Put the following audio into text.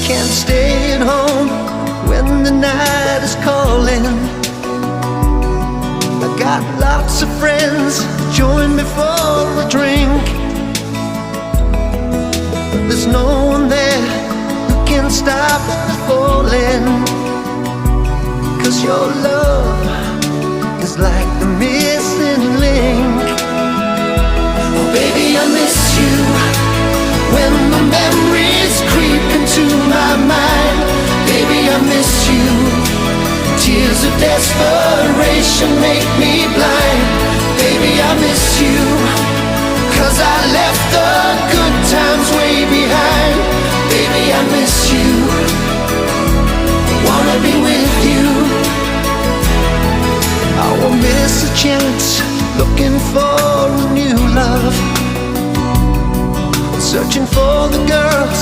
can't stay at home when the night is calling. I got lots of friends, join me for a drink, but there's no one there who can stop the falling. 'Cause your love is like the missing link. Oh baby, I miss you when the memories creep into my mind. Baby, I miss you. Tears of desperation make me blind. Baby, I miss you, 'cause I left the good times way behind. Baby, I miss you, I wanna be with you. I won't miss a chance, looking for a new love, searching for the girls